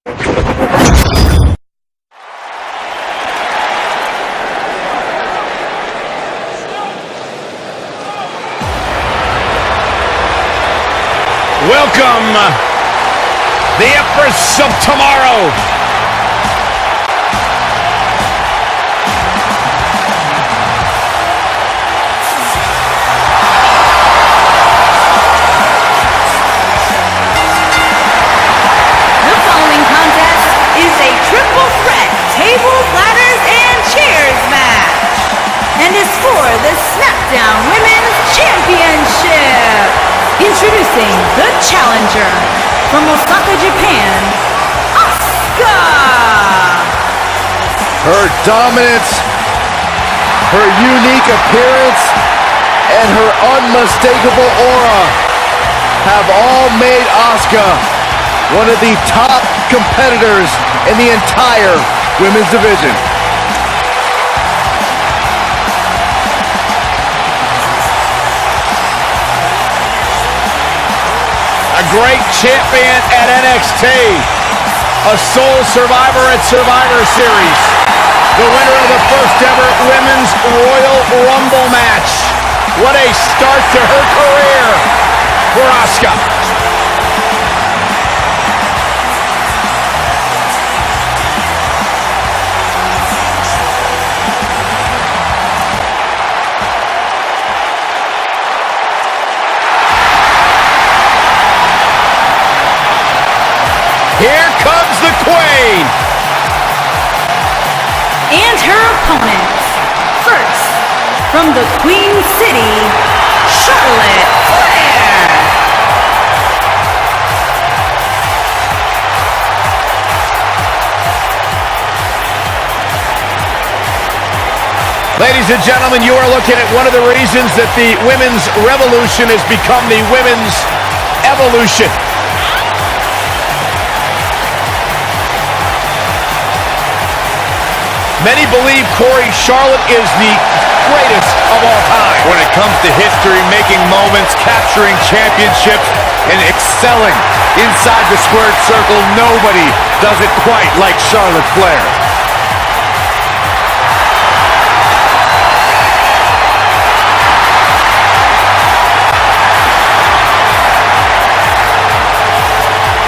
Welcome, the Empress of Tomorrow. The following contest is a triple threat tables, ladders, and chairs match, and is for the SmackDown Women's Championship. Introducing the challenger from Osaka, Japan, Asuka. Her dominance, her unique appearance, and her unmistakable aura have all made Asuka one of the top competitors in the entire women's division. A great champion at NXT, a sole survivor at Survivor Series, the winner of the first ever Women's Royal Rumble match. What a start to her career for Asuka. Here comes the Queen! And her opponents. First, from the Queen City, Charlotte Flair. Ladies and gentlemen, you are looking at one of the reasons that the women's revolution has become the women's evolution. Many believe, Corey, Charlotte is the greatest of all time. When it comes to history, making moments, capturing championships, and excelling inside the squared circle, nobody does it quite like Charlotte Flair.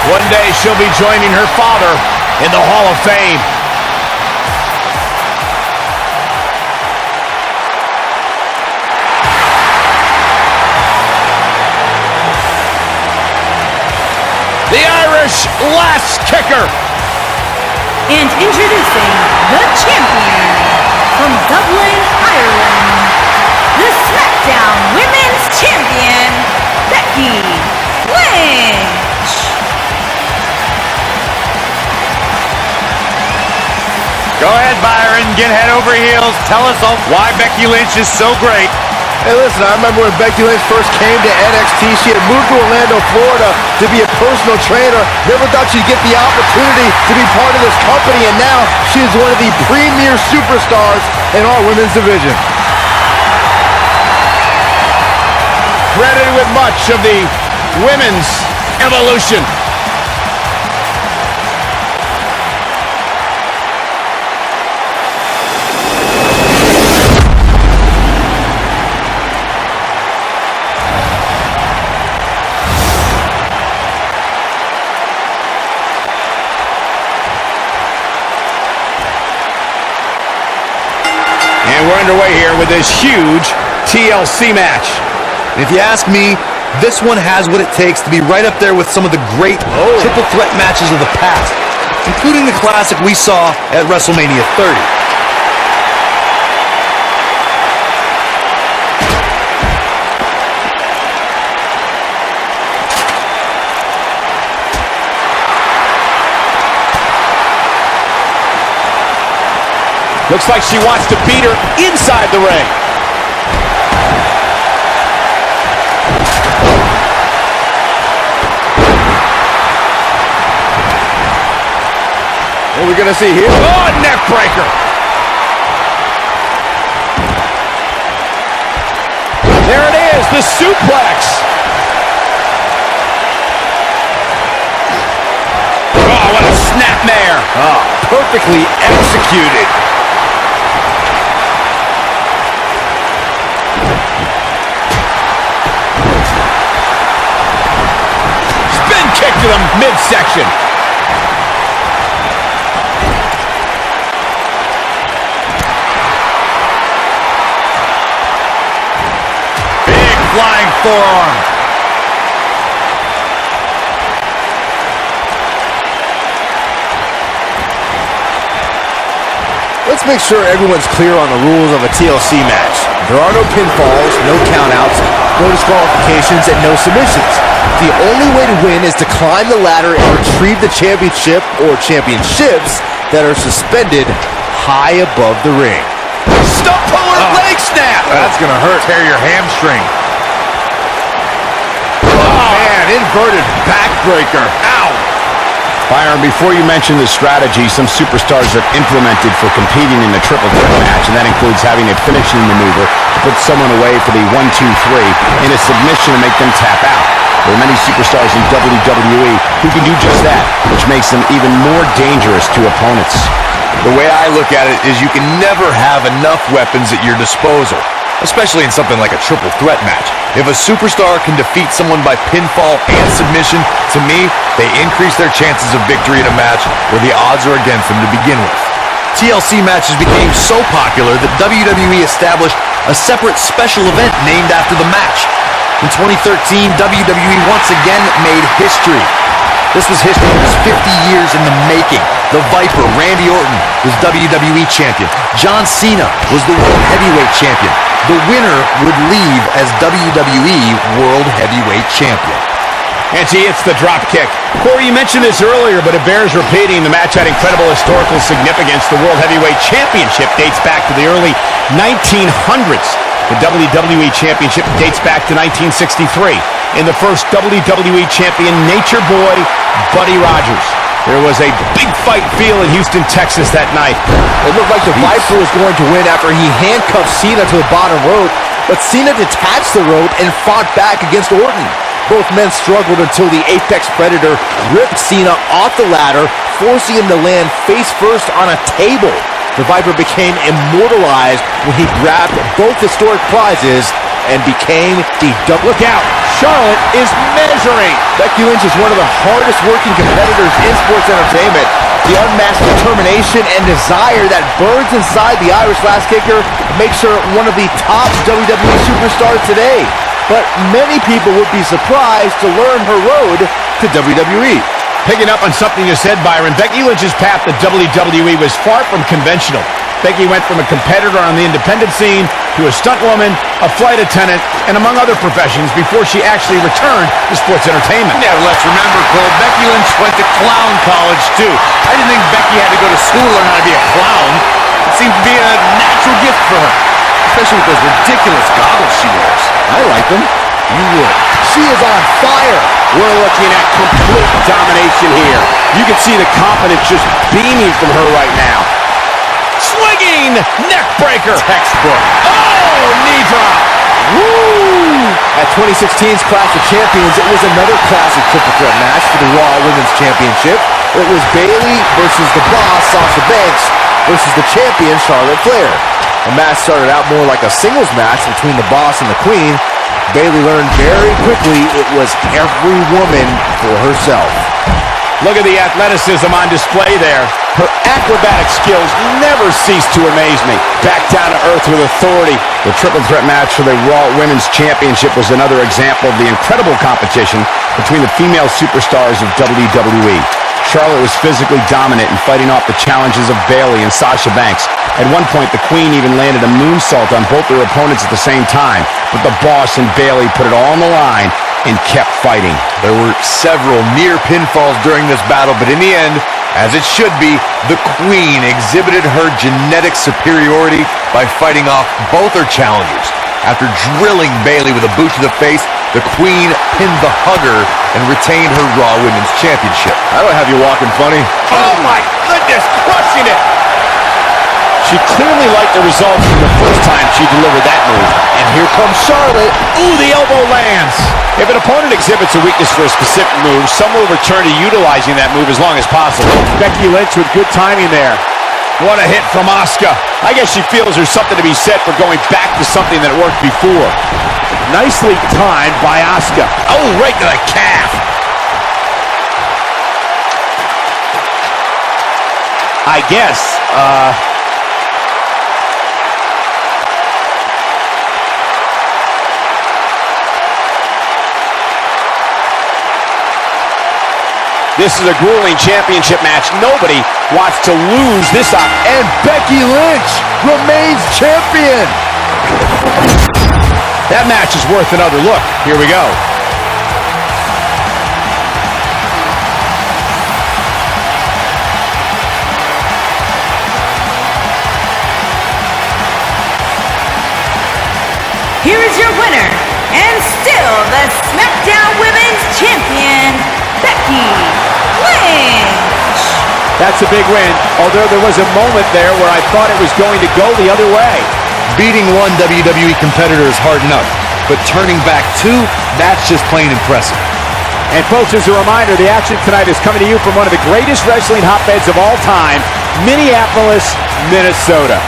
One day she'll be joining her father in the Hall of Fame. The Irish Lass Kicker. And introducing the champion from Dublin, Ireland, the SmackDown Women's Champion, Becky Lynch. Go ahead, Byron. Get head over heels. Tell us all why Becky Lynch is so great. Hey, listen, I remember when Becky Lynch first came to NXT, she had moved to Orlando, Florida to be a personal trainer. Never thought she'd get the opportunity to be part of this company, and now she is one of the premier superstars in our women's division. Credited with much of the women's evolution. We're underway here with this huge TLC match. And if you ask me, this one has what it takes to be right up there with some of the great triple threat matches of the past, including the classic we saw at WrestleMania 30. Looks like she wants to beat her inside the ring. What are we going to see here? Oh, neck breaker. There it is, the suplex. Oh, what a snap. nightmare. Oh, perfectly executed. Spin kick to the midsection. Big flying forearm. Let's make sure everyone's clear on the rules of a TLC match. There are no pinfalls, no countouts, no disqualifications, and no submissions. The only way to win is to climb the ladder and retrieve the championship or championships that are suspended high above the ring. Stump puller leg snap. That's gonna hurt. Tear your hamstring. Oh man, inverted backbreaker. Ow! Byron, before you mention the strategy some superstars have implemented for competing in a triple threat match, and that includes having a finishing maneuver to put someone away for the 1, 2, 3 in a submission to make them tap out. There are many superstars in WWE who can do just that, which makes them even more dangerous to opponents. The way I look at it is you can never have enough weapons at your disposal, especially in something like a triple threat match. If a superstar can defeat someone by pinfall and submission, to me, they increase their chances of victory in a match where the odds are against them to begin with. TLC matches became so popular that WWE established a separate special event named after the match. In 2013, WWE once again made history. This was history that was 50 years in the making. The Viper, Randy Orton, was WWE Champion. John Cena was the World Heavyweight Champion. The winner would leave as WWE World Heavyweight Champion. And she hits the drop kick. Corey, you mentioned this earlier, but it bears repeating. The match had incredible historical significance. The World Heavyweight Championship dates back to the early 1900s. The WWE Championship dates back to 1963. In the first WWE Champion, Nature Boy, Buddy Rogers. There was a big fight feel in Houston, Texas that night. It looked like the Viper was going to win after he handcuffed Cena to the bottom rope, but Cena detached the rope and fought back against Orton. Both men struggled until the Apex Predator ripped Cena off the ladder, forcing him to land face first on a table. The Viper became immortalized when he grabbed both historic prizes and became the double. Look out! Charlotte is measuring! Becky Lynch is one of the hardest working competitors in sports entertainment. The unmatched determination and desire that burns inside the Irish Lass Kicker makes her one of the top WWE superstars today. But many people would be surprised to learn her road to WWE. Picking up on something you said, Byron, Becky Lynch's path to WWE was far from conventional. Becky went from a competitor on the independent scene to a stunt woman, a flight attendant, and among other professions before she actually returned to sports entertainment. Yeah, let's remember, Cole, Becky Lynch went to clown college, too. I didn't think Becky had to go to school to learn how to be a clown. It seemed to be a natural gift for her, especially with those ridiculous goggles she wears. I like them. You would. She is on fire. We're looking at complete domination here. You can see the confidence just beaming from her right now. Swinging neck breaker. Textbook. Oh, knee drop. Woo! At 2016's Clash of Champions, it was another classic triple threat match for the Raw Women's Championship. It was Bayley versus the Boss, Sasha Banks, versus the champion, Charlotte Flair. The match started out more like a singles match between the Boss and the Queen. Bayley learned very quickly it was every woman for herself. Look at the athleticism on display there. Her acrobatic skills never cease to amaze me. Back down to earth with authority. The triple threat match for the Raw Women's Championship was another example of the incredible competition between the female superstars of WWE. Charlotte was physically dominant in fighting off the challenges of Bayley and Sasha Banks. At one point, the Queen even landed a moonsault on both their opponents at the same time. But the Boss and Bayley put it all on the line and kept fighting. There were several near pinfalls during this battle, but in the end, as it should be, the Queen exhibited her genetic superiority by fighting off both her challengers. After drilling Bayley with a boot to the face, the Queen pinned the Hugger and retained her Raw Women's Championship. I don't have you walking funny. Oh my goodness, crushing it! She clearly liked the result from the first time she delivered that move. And here comes Charlotte. Ooh, the elbow lands. If an opponent exhibits a weakness for a specific move, some will return to utilizing that move as long as possible. Becky Lynch with good timing there. What a hit from Asuka. I guess she feels there's something to be said for going back to something that worked before. Nicely timed by Asuka. Oh, right to the calf. I guess, this is a grueling championship match. Nobody wants to lose this up. And Becky Lynch remains champion. That match is worth another look. Here we go. Here is your winner, and still the SmackDown Women's Champion, Becky Lynch. That's a big win, although there was a moment there where I thought it was going to go the other way. Beating one WWE competitor is hard enough, but turning back two, that's just plain impressive. And folks, as a reminder, the action tonight is coming to you from one of the greatest wrestling hotbeds of all time, Minneapolis, Minnesota.